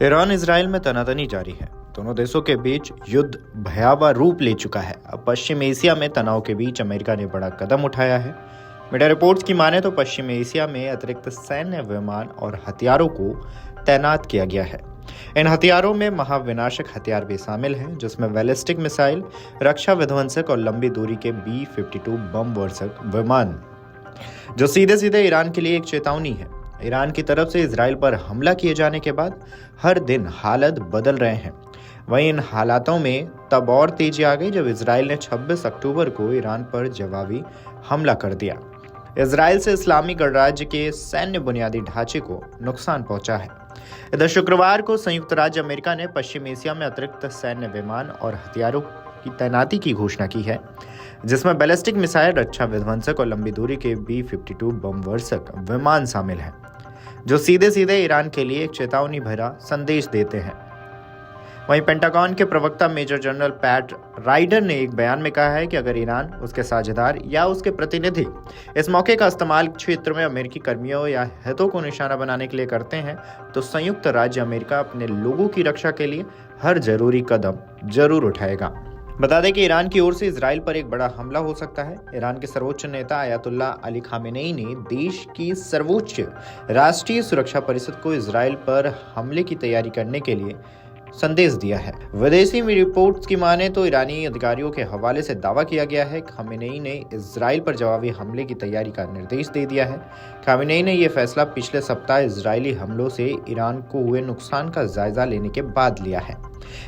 Iran Israel में तनातनी जारी है। दोनों देशों के बीच युद्ध भयावह रूप ले चुका है। अब पश्चिम एशिया में तनाव के बीच अमेरिका ने बड़ा कदम उठाया है। मीडिया रिपोर्ट्स की माने तो पश्चिम एशिया में अतिरिक्त सैन्य विमान और हथियारों को तैनात किया गया है। इन हथियारों में महाविनाशक हथियार भी शामिल हैं, जिसमें बैलिस्टिक मिसाइल, रक्षा विध्वंसक और लंबी दूरी के B-52 बम वर्षक विमान, जो सीधे सीधे ईरान के लिए एक चेतावनी है। ईरान की तरफ से इजराइल पर हमला किए जाने के बाद हर दिन हालत बदल रहे हैं। वहीं इन हालातों में तब और तेजी आ गई जब इजराइल ने 26 अक्टूबर को ईरान पर जवाबी हमला कर दिया। इजराइल से इस्लामी गणराज्य के सैन्य बुनियादी ढांचे को नुकसान पहुंचा है। इधर शुक्रवार को संयुक्त राज्य अमेरिका ने पश्चिम एशिया में अतिरिक्त सैन्य विमान और हथियारों की तैनाती की घोषणा की है, जिसमें बैलिस्टिक मिसाइल, रक्षा विध्वंसक और लंबी दूरी के B-52 बम वर्षक विमान शामिल हैं, जो सीधे सीधे ईरान के लिए एक चेतावनी भरा संदेश देते हैं। वहीं पेंटागन के प्रवक्ता मेजर जनरल पैट राइडर ने एक बयान में कहा है कि अगर ईरान, उसके साझेदार या उसके प्रतिनिधि इस मौके का इस्तेमाल क्षेत्र में अमेरिकी कर्मियों या हितों को निशाना बनाने के लिए करते हैं, तो संयुक्त राज्य अमेरिका अपने लोगों की रक्षा के लिए हर जरूरी कदम जरूर उठाएगा। बता दें कि ईरान की ओर से इजराइल पर एक बड़ा हमला हो सकता है। ईरान के सर्वोच्च नेता आयतुल्लाह अली खामेनेई ने देश की सर्वोच्च राष्ट्रीय सुरक्षा परिषद को इजराइल पर हमले की तैयारी करने के लिए संदेश दिया है। विदेशी रिपोर्ट्स की माने तो ईरानी अधिकारियों के हवाले से दावा किया गया है कि खामेनेई ने इजराइल पर जवाबी हमले की तैयारी का निर्देश दे दिया है। खामेनेई ने यह फैसला पिछले सप्ताह इजरायली हमलों से ईरान को हुए नुकसान का जायजा लेने के बाद लिया है।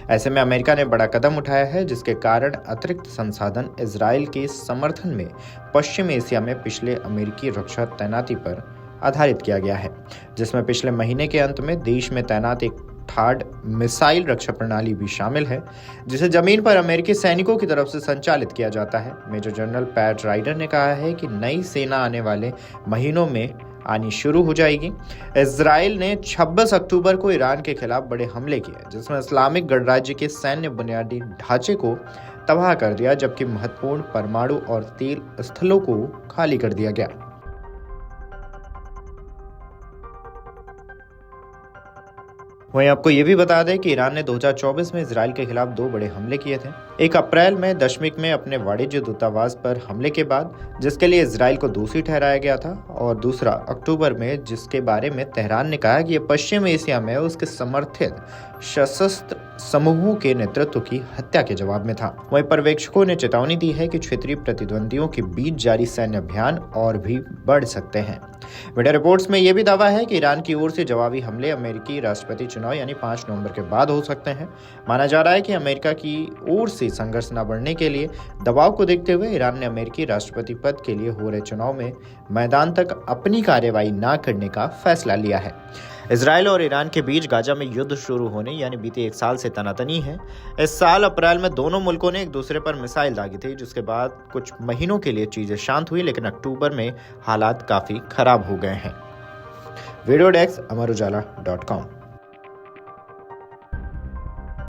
ऐसे में अमेरिका ने बड़ा कदम उठाया है, जिसके कारण अतिरिक्त संसाधन इजराइल के समर्थन में पश्चिम एशिया में पिछले अमेरिकी रक्षा तैनाती पर आधारित किया गया है, जिसमें पिछले महीने के अंत में देश में तैनात एक थार्ड मिसाइल रक्षा प्रणाली भी शामिल है, जिसे जमीन पर अमेरिकी सैनिकों की तरफ से संचालित किया जाता है। मेजर जनरल पैट राइडर ने कहा है कि नई सेना आने वाले महीनों में आनी शुरू हो जाएगी। इजराइल ने 26 अक्टूबर को ईरान के खिलाफ बड़े हमले किए, जिसमें इस्लामिक गणराज्य के सैन्य बुनियादी ढांचे को तबाह कर दिया, जबकि महत्वपूर्ण परमाणु और तेल स्थलों को खाली कर दिया गया। वहीं आपको ये भी बता दें कि ईरान ने 2024 में इजराइल के खिलाफ 2 बड़े हमले किए थे। एक अप्रैल में दमिश्क में अपने वाणिज्य दूतावास पर हमले के बाद, जिसके लिए इजराइल को दोषी ठहराया गया था, और दूसरा अक्टूबर में, जिसके बारे में तेहरान ने कहा कि यह पश्चिम एशिया में उसके समर्थित सशस्त्र समूहों के नेतृत्व की हत्या के जवाब में था। वहीं पर्यवेक्षकों ने चेतावनी दी है कि क्षेत्रीय प्रतिद्वंदियों के बीच जारी सैन्य अभियान और भी बढ़ सकते हैं। मीडिया रिपोर्ट्स में यह भी दावा है कि ईरान की ओर से जवाबी हमले अमेरिकी राष्ट्रपति चुनाव यानी 5 नवंबर के बाद हो सकते हैं। माना जा रहा है कि अमेरिका की ओर से संघर्ष न बढ़ने के लिए दबाव को देखते हुए ईरान ने अमेरिकी राष्ट्रपति पद के लिए हो रहे चुनाव में मैदान तक अपनी कार्रवाई न करने का फैसला लिया है। इजराइल और ईरान के बीच गाजा में युद्ध शुरू होने यानी बीते 1 साल से तनातनी है। इस साल अप्रैल में दोनों मुल्कों ने एक दूसरे पर मिसाइल दागी थी, जिसके बाद कुछ महीनों के लिए चीजें शांत हुई, लेकिन अक्टूबर में हालात काफी खराब हो गए हैं। Video desk amarujala.com।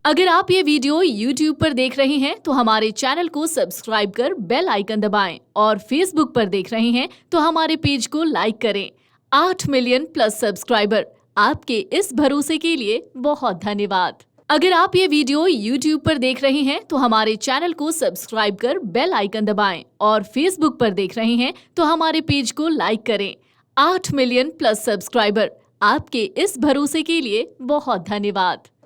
अगर आप ये वीडियो YouTube पर देख रहे हैं तो हमारे चैनल को सब्सक्राइब कर बेल आइकन दबाएं, और Facebook पर देख रहे हैं तो हमारे पेज को लाइक करें। 8 मिलियन प्लस सब्सक्राइबर, आपके इस भरोसे के लिए बहुत धन्यवाद। अगर आप ये वीडियो YouTube पर देख रहे हैं तो हमारे चैनल को सब्सक्राइब कर बेल आइकन दबाएं, और Facebook पर देख रहे हैं तो हमारे पेज को लाइक करें। 8 मिलियन प्लस सब्सक्राइबर, आपके इस भरोसे के लिए बहुत धन्यवाद।